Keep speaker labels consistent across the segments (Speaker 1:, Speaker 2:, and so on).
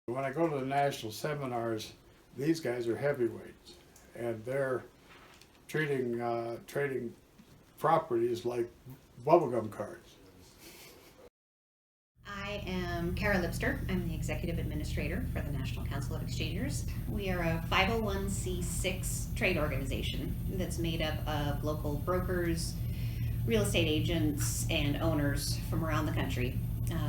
Speaker 1: When I go to the national seminars, these guys are heavyweights, and they're trading properties like bubblegum cards.
Speaker 2: I am Kara Lipster. I'm the Executive Administrator for the National Council of Exchangors. We are a 501c6 trade organization that's made up of local brokers, real estate agents, and owners from around the country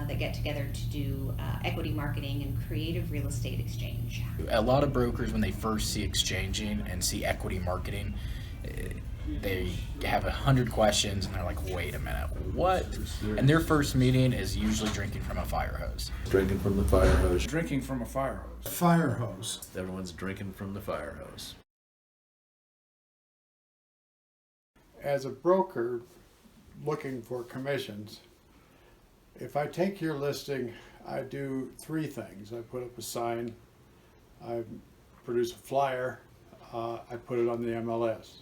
Speaker 2: that get together to do equity marketing and creative real estate exchange.
Speaker 3: A lot of brokers, when they first see exchanging and see equity marketing, they have 100 questions and they're like, wait a minute, what? And their first meeting is usually drinking from a fire hose.
Speaker 4: Drinking from the fire hose.
Speaker 5: Drinking from a fire hose.
Speaker 6: Fire hose.
Speaker 4: Everyone's drinking from the fire hose.
Speaker 1: As a broker looking for commissions, if I take your listing, I do three things. I put up a sign, I produce a flyer, I put it on the MLS.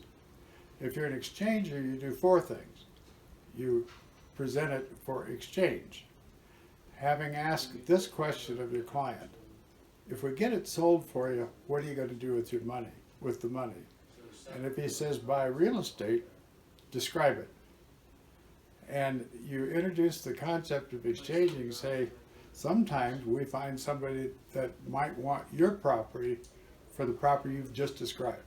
Speaker 1: If you're an exchanger, you do four things. You present it for exchange. Having asked this question of your client, if we get it sold for you, what are you going to do with your money, with the money? And if he says buy real estate, describe it. And you introduce the concept of exchanging, say, sometimes we find somebody that might want your property for the property you've just described,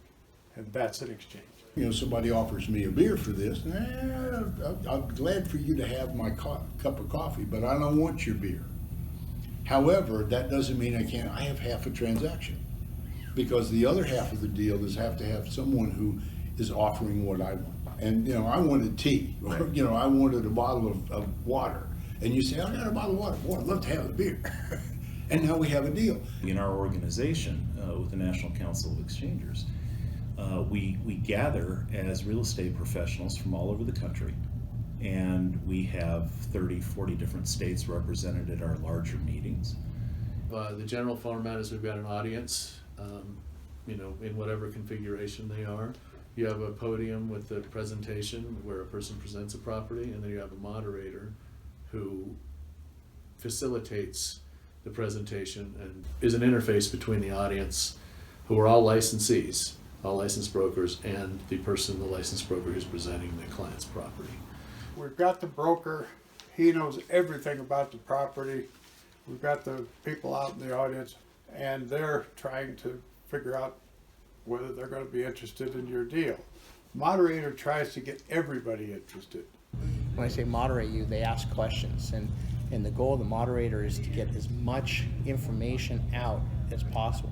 Speaker 1: and that's an exchange.
Speaker 6: You know, somebody offers me a beer for this, I'm glad for you to have my cup of coffee, but I don't want your beer. However, that doesn't mean I have half a transaction, because the other half of the deal is have to have someone who is offering what I want. And, you know, I wanted tea, or, you know, I wanted a bottle of water. And you say, I got a bottle of water. Boy, I'd love to have a beer. And now we have a deal.
Speaker 7: In our organization, with the National Council of Exchangors, we gather as real estate professionals from all over the country, and we have 30, 40 different states represented at our larger meetings.
Speaker 4: The general format is we've got an audience, you know, in whatever configuration they are. You have a podium with the presentation where a person presents a property, and then you have a moderator who facilitates the presentation and is an interface between the audience, who are all licensees, all licensed brokers, and the licensed broker who's presenting the client's property.
Speaker 1: We've got the broker, he knows everything about the property. We've got the people out in the audience, and they're trying to figure out whether they're going to be interested in your deal. Moderator tries to get everybody interested.
Speaker 8: When I say moderate you, they ask questions, and the goal of the moderator is to get as much information out as possible.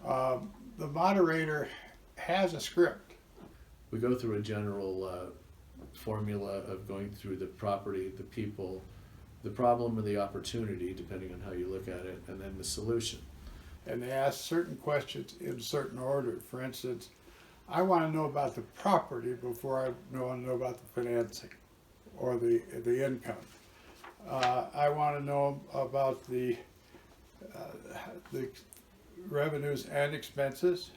Speaker 1: The moderator has a script.
Speaker 4: We go through a general formula of going through the property, the people, the problem or the opportunity, depending on how you look at it, and then the solution.
Speaker 1: And they ask certain questions in certain order. For instance, I want to know about the property before I want to know about the financing or the income. I want to know about the revenues and expenses.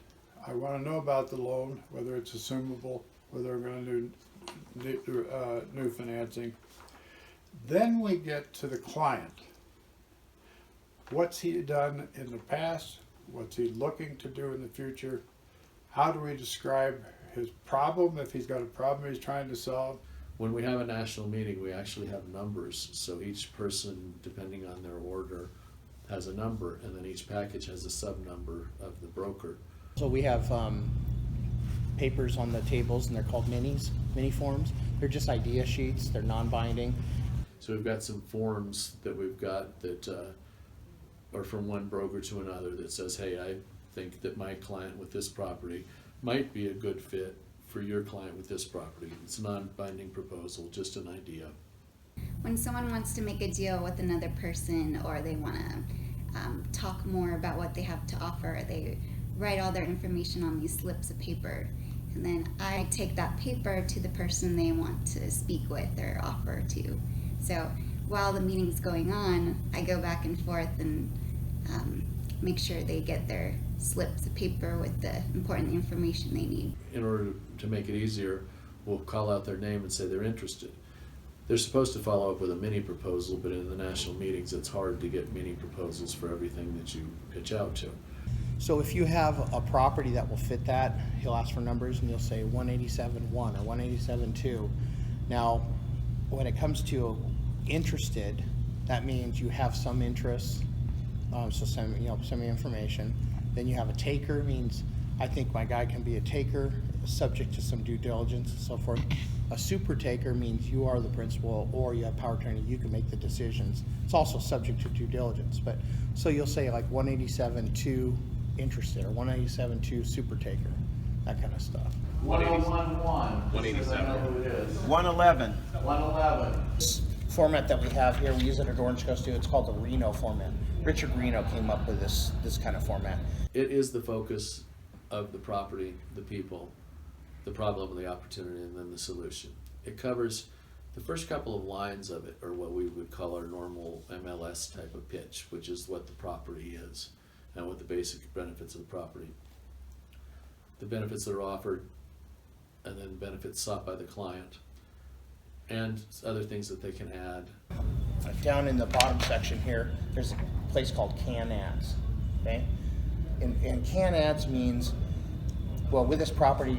Speaker 1: I want to know about the loan, whether it's assumable, whether we're going to do new financing. Then we get to the client. What's he done in the past? What's he looking to do in the future? How do we describe his problem, if he's got a problem he's trying to solve?
Speaker 4: When we have a national meeting, we actually have numbers. So each person, depending on their order, has a number, and then each package has a sub-number of the broker.
Speaker 8: So we have papers on the tables, and they're called mini forms. They're just idea sheets, they're non-binding.
Speaker 4: So we've got some forms that we've got that or from one broker to another that says, hey, I think that my client with this property might be a good fit for your client with this property. It's a non-binding proposal, just an idea.
Speaker 9: When someone wants to make a deal with another person, or they want to talk more about what they have to offer, they write all their information on these slips of paper. And then I take that paper to the person they want to speak with or offer to. So while the meeting's going on, I go back and forth and make sure they get their slips of paper with the important information they need.
Speaker 4: In order to make it easier, we'll call out their name and say they're interested. they're supposed to follow up with a mini proposal, but in the national meetings, it's hard to get mini proposals for everything that you pitch out to.
Speaker 8: So if you have a property that will fit that, he'll ask for numbers and you'll say 187.1 or 187.2. Now, when it comes to interested, that means you have some interest, so send me information. Then you have a taker, means I think my guy can be a taker, subject to some due diligence and so forth. A super taker means you are the principal or you have power of attorney, you can make the decisions. It's also subject to due diligence, but so you'll say like 187.2 interested or 187.2 super taker, that kind of stuff.
Speaker 4: 101.1. Because I know who it is.
Speaker 5: 111.
Speaker 4: 111.
Speaker 8: Format that we have here, we use it at Orange Coast too, it's called the Reno format. Richard Reno came up with this kind of format.
Speaker 4: It is the focus of the property, the people, the problem, the opportunity, and then the solution. It covers the first couple of lines of it, or what we would call our normal MLS type of pitch, which is what the property is and what the basic benefits of the property, the benefits that are offered, and then benefits sought by the client, and other things that they can add.
Speaker 8: Down in the bottom section here, there's a place called Can Ads, okay? And Can Ads means, well, with this property,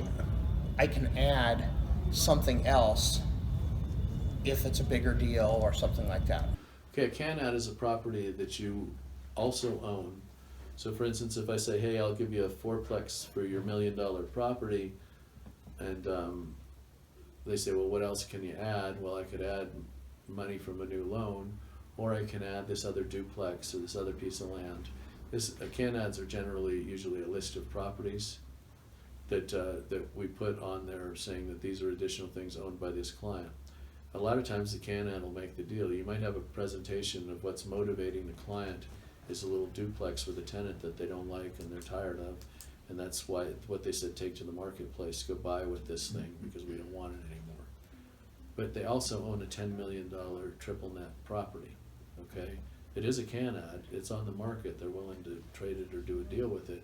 Speaker 8: I can add something else if it's a bigger deal or something like that.
Speaker 4: Okay, a can ad is a property that you also own. So for instance, if I say, hey, I'll give you a fourplex for your $1 million property, and they say, well, what else can you add? Well, I could add money from a new loan, or I can add this other duplex or this other piece of land. Can ads are usually a list of properties that we put on there saying that these are additional things owned by this client. A lot of times the can ad will make the deal. You might have a presentation of what's motivating the client is a little duplex with a tenant that they don't like and they're tired of, and that's what they said, take to the marketplace, go buy with this thing because we don't want it anymore. But they also own a $10 million triple net property, okay? It is a can ad, it's on the market, they're willing to trade it or do a deal with it.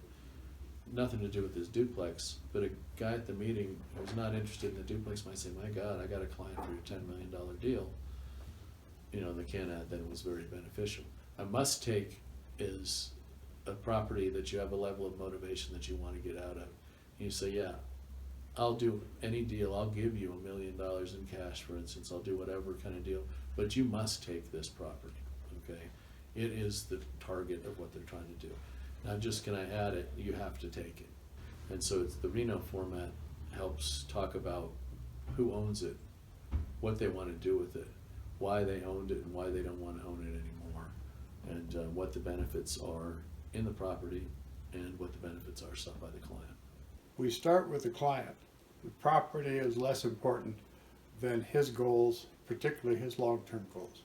Speaker 4: Nothing to do with this duplex, but a guy at the meeting who's not interested in the duplex might say, my God, I got a client for your $10 million deal. You know, the can ad then was very beneficial. A must take is a property that you have a level of motivation that you want to get out of. You say, yeah, I'll do any deal, I'll give you $1 million in cash, for instance, I'll do whatever kind of deal, but you must take this property, okay? It is the target of what they're trying to do. Not just can I add it, you have to take it. And so it's the Reno format helps talk about who owns it, what they want to do with it, why they owned it and why they don't want to own it anymore, and what the benefits are in the property and what the benefits are sought by the client.
Speaker 1: We start with the client. The property is less important than his goals, particularly his long-term goals.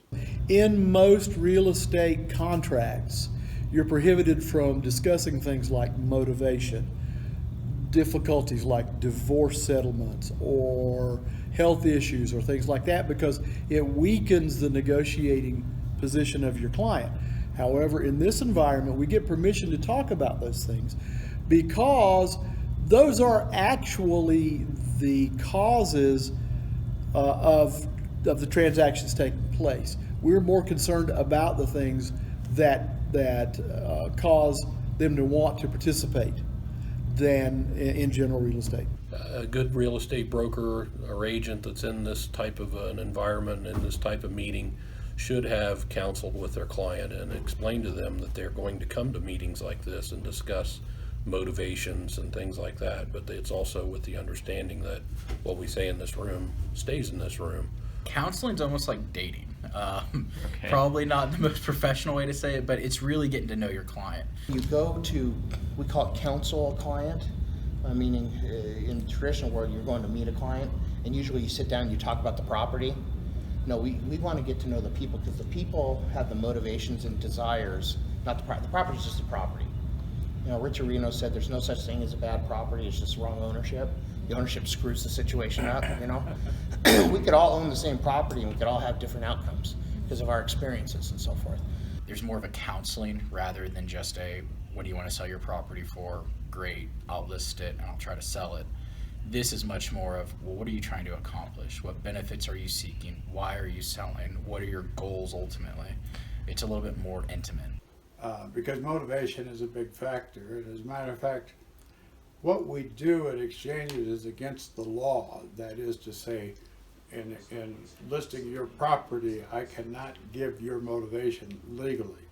Speaker 10: In most real estate contracts, you're prohibited from discussing things like motivation, difficulties like divorce settlements or health issues or things like that, because it weakens the negotiating position of your client. However, in this environment, we get permission to talk about those things because those are actually the causes of the transactions taking place. We're more concerned about the things that cause them to want to participate than in general real estate.
Speaker 11: A good real estate broker or agent that's in this type of an environment, in this type of meeting, should have counseled with their client and explain to them that they're going to come to meetings like this and discuss motivations and things like that. But it's also with the understanding that what we say in this room stays in this room.
Speaker 3: Counseling's almost like dating. Probably not the most professional way to say it, but it's really getting to know your client.
Speaker 8: You go to, we call it counsel a client, meaning in the traditional world you're going to meet a client and usually you sit down and you talk about the property. No, we want to get to know the people because the people have the motivations and desires, not the property. The property is just a property. You know, Richard Reno said there's no such thing as a bad property, it's just wrong ownership. The ownership screws the situation up, you know. We could all own the same property and we could all have different outcomes because of our experiences and so forth.
Speaker 3: There's more of a counseling rather than just a, what do you want to sell your property for? Great, I'll list it and I'll try to sell it. This is much more of, well, what are you trying to accomplish? What benefits are you seeking? Why are you selling? What are your goals ultimately? It's a little bit more intimate.
Speaker 1: Because motivation is a big factor. And as a matter of fact, what we do at exchanges is against the law. That is to say, in listing your property, I cannot give your motivation legally.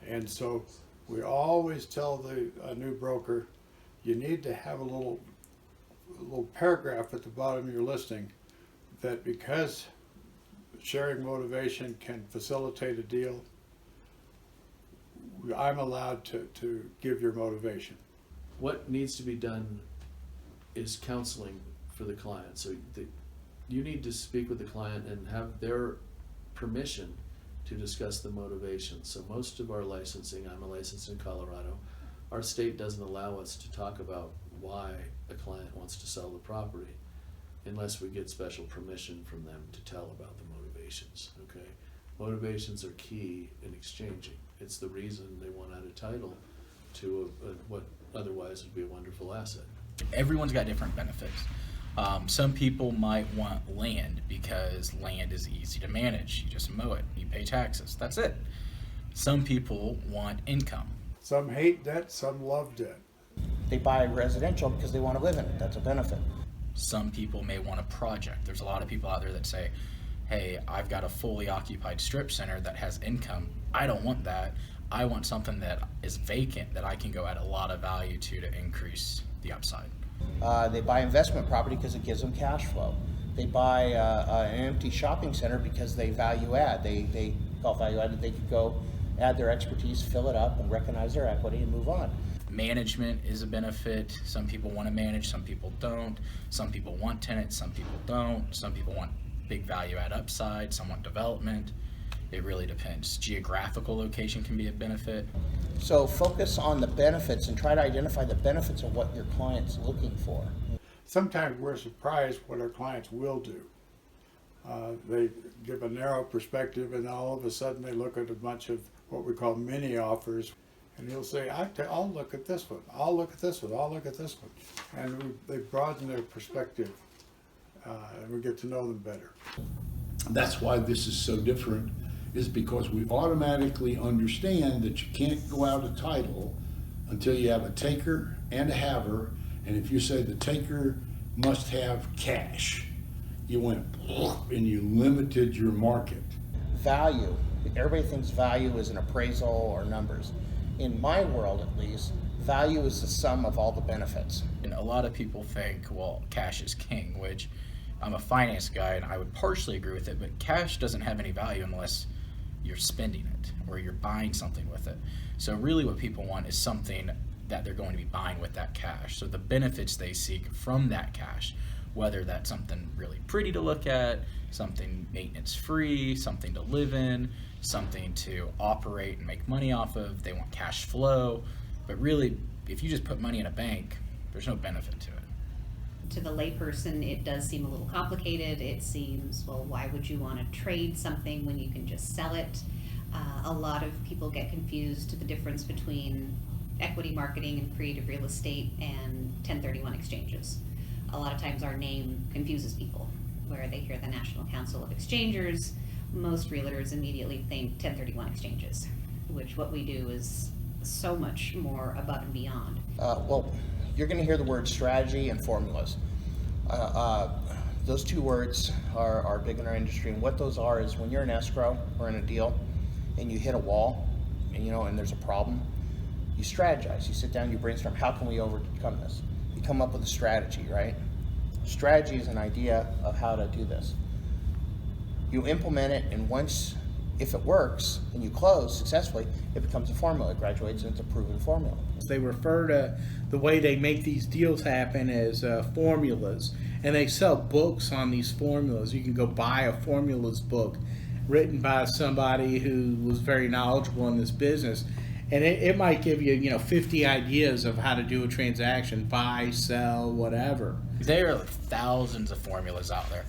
Speaker 1: And so we always tell a new broker, you need to have a little paragraph at the bottom of your listing that because sharing motivation can facilitate a deal, I'm allowed to give your motivation.
Speaker 4: What needs to be done is counseling for the client. So you need to speak with the client and have their permission to discuss the motivation. So most of our licensing, I'm licensed in Colorado, our state doesn't allow us to talk about why a client wants to sell the property unless we get special permission from them to tell about the motivations, okay? Motivations are key in exchanging. It's the reason they want out a title to what otherwise would be a wonderful asset.
Speaker 3: Everyone's got different benefits. Some people might want land because land is easy to manage. You just mow it, you pay taxes, that's it. Some people want income.
Speaker 1: Some hate debt, some love debt.
Speaker 8: They buy residential because they want to live in it. That's a benefit.
Speaker 3: Some people may want a project. There's a lot of people out there that say, hey, I've got a fully occupied strip center that has income. I don't want that. I want something that is vacant that I can go add a lot of value to increase the upside.
Speaker 8: They buy investment property because it gives them cash flow. They buy an empty shopping center because they value add. They call value added. They could go add their expertise, fill it up, and recognize their equity and move on.
Speaker 3: Management is a benefit. Some people want to manage, some people don't. Some people want tenants, some people don't. Some people want big value add upside, some want development. It really depends. Geographical location can be a benefit.
Speaker 8: So focus on the benefits and try to identify the benefits of what your client's looking for.
Speaker 1: Sometimes we're surprised what our clients will do. They give a narrow perspective and all of a sudden they look at a bunch of what we call mini offers. And he'll say, I'll look at this one, I'll look at this one, I'll look at this one. And they broaden their perspective and we get to know them better.
Speaker 6: That's why this is so different, is because we automatically understand that you can't go out a title until you have a taker and a haver. And if you say the taker must have cash, you went and you limited your market.
Speaker 8: Value. Everybody thinks value is an appraisal or numbers. In my world, at least, value is the sum of all the benefits.
Speaker 3: And a lot of people think, well, cash is king, which I'm a finance guy and I would partially agree with it, but cash doesn't have any value unless you're spending it or you're buying something with it. So really what people want is something that they're going to be buying with that cash. So the benefits they seek from that cash, whether that's something really pretty to look at, something maintenance free, something to live in, something to operate and make money off of. They want cash flow, but really if you just put money in a bank, there's no benefit to it.
Speaker 2: To the layperson, it does seem a little complicated. It seems, well, why would you want to trade something when you can just sell it? A lot of people get confused to the difference between equity marketing and creative real estate and 1031 exchanges. A lot of times our name confuses people. Where they hear the National Counsel of Exchangors, most realtors immediately think 1031 exchanges, which what we do is so much more above and beyond.
Speaker 8: Well, you're going to hear the word strategy and formulas. Those two words are big in our industry, and what those are is when you're in escrow or in a deal and you hit a wall and there's a problem, you strategize. You sit down, you brainstorm, how can we overcome this? You come up with a strategy, right? Strategy is an idea of how to do this. You implement it, and once, if it works and you close successfully, it becomes a formula. It graduates into a proven formula.
Speaker 10: They refer to the way they make these deals happen as formulas, and they sell books on these formulas. You can go buy a formulas book written by somebody who was very knowledgeable in this business, and it might give you 50 ideas of how to do a transaction, buy, sell, whatever.
Speaker 3: There are thousands of formulas out there,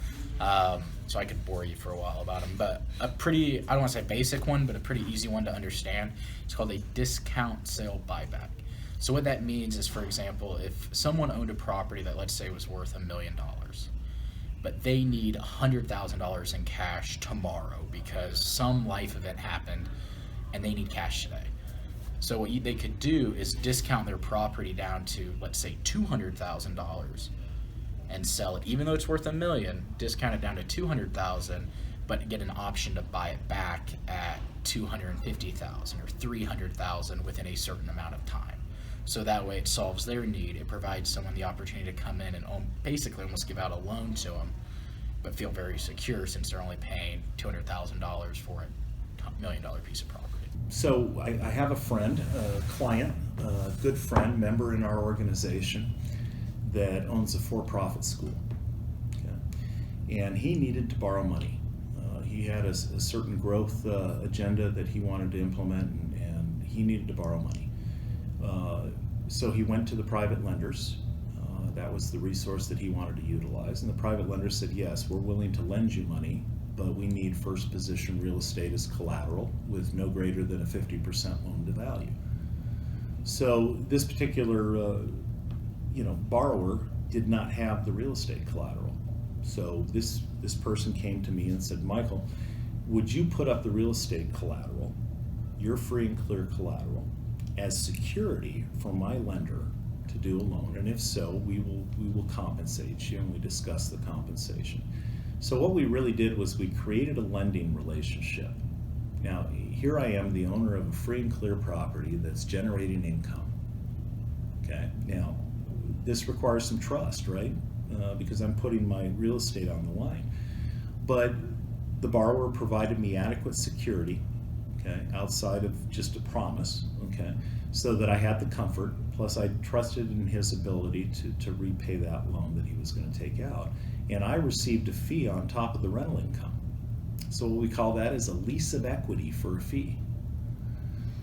Speaker 3: so I could bore you for a while about them, but a pretty, I don't want to say basic one, but a pretty easy one to understand. It's called a discount sale buyback. So what that means is, for example, if someone owned a property that, let's say, was worth $1 million, but they need $100,000 in cash tomorrow because some life event happened and they need cash today. So what they could do is discount their property down to, let's say, $200,000 and sell it, even though it's worth $1 million, discount it down to $200,000, but get an option to buy it back at $250,000 or $300,000 within a certain amount of time. So that way it solves their need. It provides someone the opportunity to come in and basically almost give out a loan to them, but feel very secure since they're only paying $200,000 for a $1 million piece of property.
Speaker 7: So I have a friend, a client, a good friend, member in our organization that owns a for-profit school. Okay? And he needed to borrow money. He had a certain growth agenda that he wanted to implement, and he needed to borrow money. So he went to the private lenders. That was the resource that he wanted to utilize. And the private lenders said, yes, we're willing to lend you money, but we need first position real estate as collateral with no greater than a 50% loan to value. So this particular borrower did not have the real estate collateral. So this person came to me and said, Michael, would you put up the real estate collateral, your free and clear collateral, as security for my lender to do a loan? And if so, we will compensate you, and we discussed the compensation. So what we really did was we created a lending relationship. Now, here I am, the owner of a free and clear property that's generating income. Okay, now this requires some trust, right? Because I'm putting my real estate on the line. But the borrower provided me adequate security, okay, outside of just a promise, okay, so that I had the comfort, plus I trusted in his ability to repay that loan that he was going to take out. And I received a fee on top of the rental income. So what we call that is a lease of equity for a fee.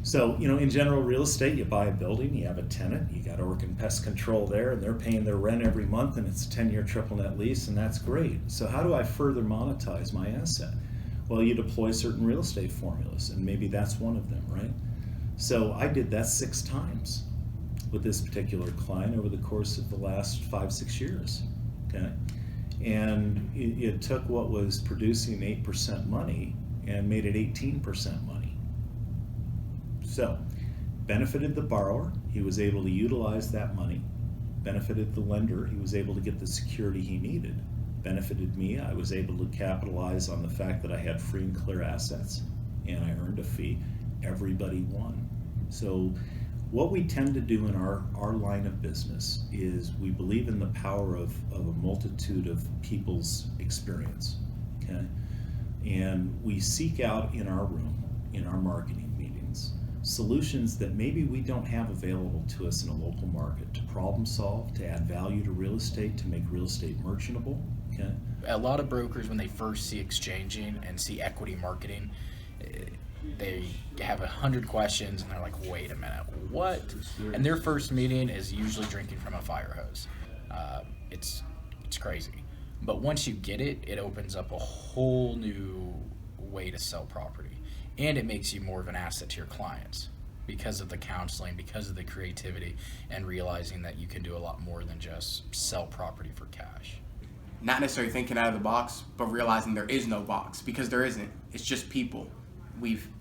Speaker 7: So, in general real estate, you buy a building, you have a tenant, you got Orkin Pest Control there, and they're paying their rent every month, and it's a 10-year triple net lease, and that's great. So how do I further monetize my asset? Well, you deploy certain real estate formulas, and maybe that's one of them, right? So I did that 6 times with this particular client over the course of the last 5-6 years, okay? And it took what was producing 8% money and made it 18% money. So, benefited the borrower, he was able to utilize that money. Benefited the lender, he was able to get the security he needed. Benefited me, I was able to capitalize on the fact that I had free and clear assets, and I earned a fee. Everybody won. So what we tend to do in our line of business is we believe in the power of a multitude of people's experience, okay? And we seek out in our room, in our marketing meetings, solutions that maybe we don't have available to us in a local market to problem solve, to add value to real estate, to make real estate merchantable, okay?
Speaker 3: A lot of brokers, when they first see exchanging and see equity marketing, they have 100 questions and they're like, wait a minute, what? And their first meeting is usually drinking from a fire hose. It's crazy. But once you get it, it opens up a whole new way to sell property. And it makes you more of an asset to your clients because of the counseling, because of the creativity, and realizing that you can do a lot more than just sell property for cash.
Speaker 5: Not necessarily thinking out of the box, but realizing there is no box, because there isn't. It's just people.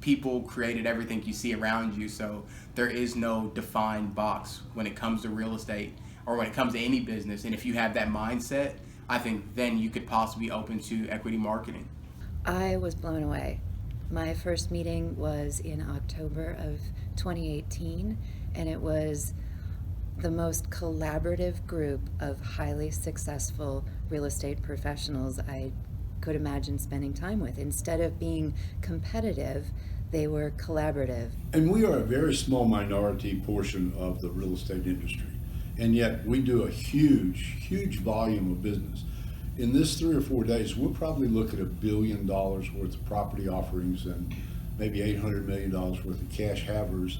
Speaker 5: People created everything you see around you, so there is no defined box when it comes to real estate or when it comes to any business. And if you have that mindset, I think then you could possibly be open to equity marketing.
Speaker 12: I was blown away. My first meeting was in October of 2018, and it was the most collaborative group of highly successful real estate professionals I could imagine spending time with. Instead of being competitive, they were collaborative.
Speaker 6: And we are a very small minority portion of the real estate industry, and yet we do a huge volume of business. In this 3 or 4 days, we'll probably look at $1 billion worth of property offerings and maybe $800 million worth of cash havers.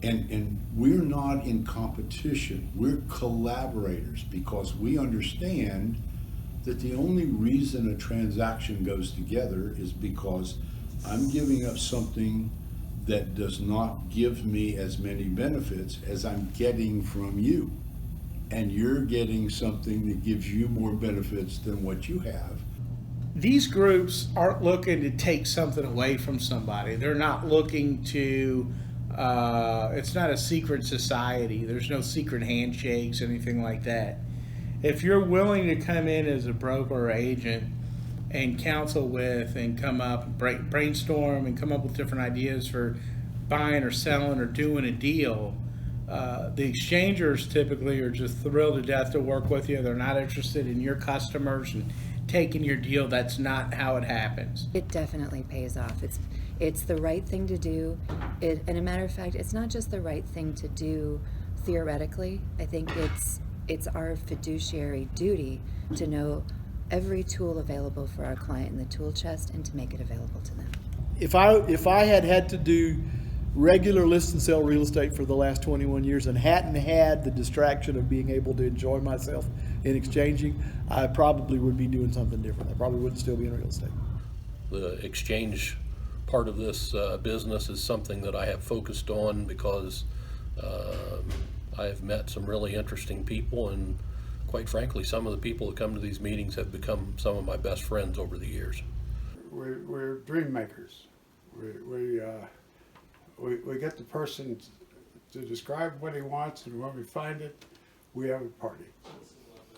Speaker 6: And we're not in competition. We're collaborators, because we understand that the only reason a transaction goes together is because I'm giving up something that does not give me as many benefits as I'm getting from you. And you're getting something that gives you more benefits than what you have.
Speaker 8: These groups aren't looking to take something away from somebody. They're not looking to, it's not a secret society. There's no secret handshakes, anything like that. If you're willing to come in as a broker or agent and counsel with and come up, brainstorm and come up with different ideas for buying or selling or doing a deal, the exchangers typically are just thrilled to death to work with you. They're not interested in your customers and taking your deal. That's not how it happens.
Speaker 12: It definitely pays off. It's the right thing to do. And a matter of fact, it's not just the right thing to do theoretically. I think it's our fiduciary duty to know every tool available for our client in the tool chest and to make it available to them.
Speaker 10: If I had to do regular list and sell real estate for the last 21 years and hadn't had the distraction of being able to enjoy myself in exchanging, I probably would be doing something different. I probably wouldn't still be in real estate.
Speaker 11: The exchange part of this business is something that I have focused on because I've met some really interesting people, and quite frankly, some of the people that come to these meetings have become some of my best friends over the years.
Speaker 1: We're dream makers. We get the person to describe what he wants, and when we find it, we have a party.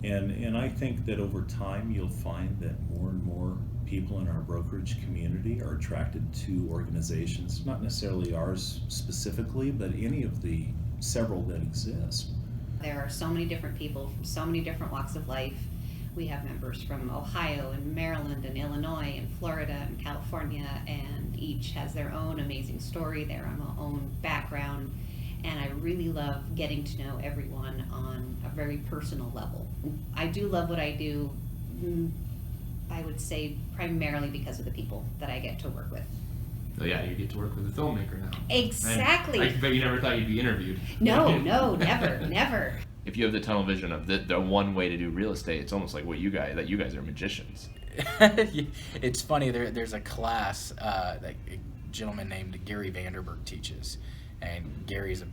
Speaker 7: And I think that over time you'll find that more and more people in our brokerage community are attracted to organizations, not necessarily ours specifically, but any of the several that exist.
Speaker 2: There are so many different people from so many different walks of life. We have members from Ohio and Maryland and Illinois and Florida and California, and each has their own amazing story, their own background, and I really love getting to know everyone on a very personal level. I do love what I do, I would say primarily because of the people that I get to work with.
Speaker 13: So yeah, you get to work with a filmmaker now.
Speaker 2: Exactly.
Speaker 13: I bet you never thought you'd be interviewed.
Speaker 2: No, never, never.
Speaker 13: If you have the tunnel vision of the one way to do real estate, it's almost like you guys are magicians.
Speaker 3: It's funny, there's a class that a gentleman named Gary Vanderberg teaches, and Gary's a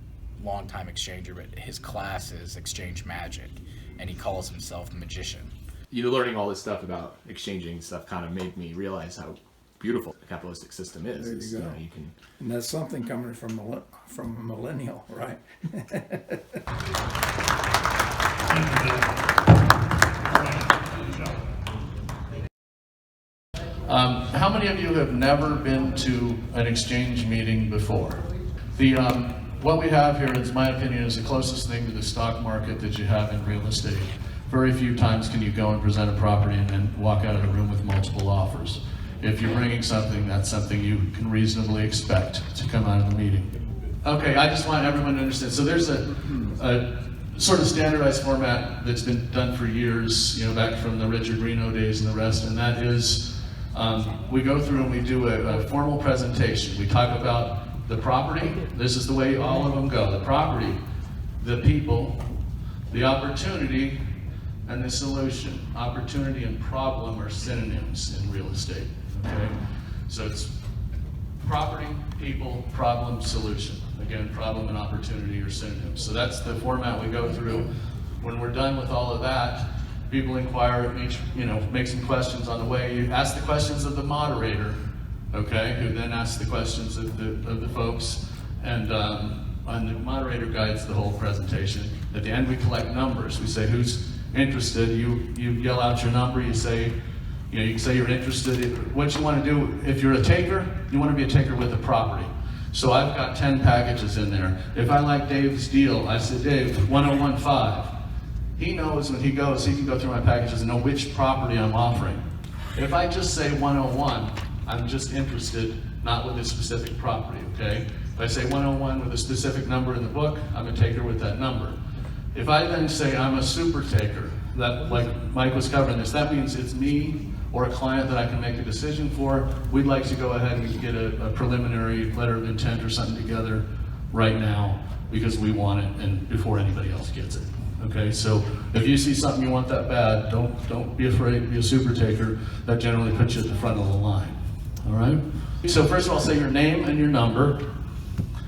Speaker 3: longtime exchanger, but his class is exchange magic, and he calls himself a magician.
Speaker 13: You learning all this stuff about exchanging stuff kind of made me realize how beautiful the capitalistic system is.
Speaker 14: There you go.
Speaker 13: You can,
Speaker 14: and that's something coming from a millennial, right?
Speaker 4: How many of you have never been to an exchange meeting before? What we have here, in my opinion, is the closest thing to the stock market that you have in real estate. Very few times can you go and present a property and then walk out of a room with multiple offers. If you're bringing something, that's something you can reasonably expect to come out of the meeting. Okay, I just want everyone to understand. So there's a sort of standardized format that's been done for years, back from the Richard Reno days and the rest, and that is we go through and we do a formal presentation. We talk about the property. This is the way all of them go. The property, the people, the opportunity, and the solution. Opportunity and problem are synonyms in real estate. Okay, so it's property, people, problem, solution. Again, problem and opportunity are synonyms. So that's the format we go through. When we're done with all of that, people inquire, make some questions on the way. You ask the questions of the moderator, okay, who then asks the questions of the folks, and the moderator guides the whole presentation. At the end, we collect numbers. We say who's interested. You yell out your number. You say. You can say you're interested. What you want to do, if you're a taker, you want to be a taker with a property. So I've got 10 packages in there. If I like Dave's deal, I said, Dave, 1015. He knows when he goes, he can go through my packages and know which property I'm offering. If I just say 101, I'm just interested, not with a specific property, okay? If I say 101 with a specific number in the book, I'm a taker with that number. If I then say I'm a super taker, that, like Mike was covering this, that means it's me or a client that I can make a decision for. We'd like to go ahead and get a preliminary letter of intent or something together right now because we want it and before anybody else gets it. Okay, so if you see something you want that bad, don't be afraid to be a super taker. That generally puts you at the front of the line. All right? So first of all, say your name and your number.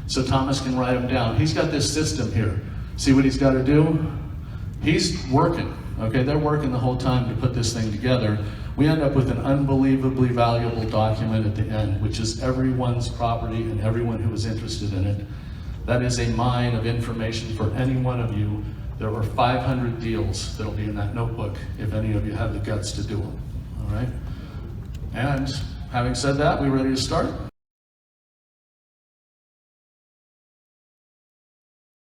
Speaker 4: so Thomas can write them down. He's got this system here. See what he's got to do? He's working, okay? They're working the whole time to put this thing together. We end up with an unbelievably valuable document at the end, which is everyone's property and everyone who is interested in it. That is a mine of information for any one of you. There were 500 deals that'll be in that notebook if any of you have the guts to do them, all right? And having said that, we ready to start?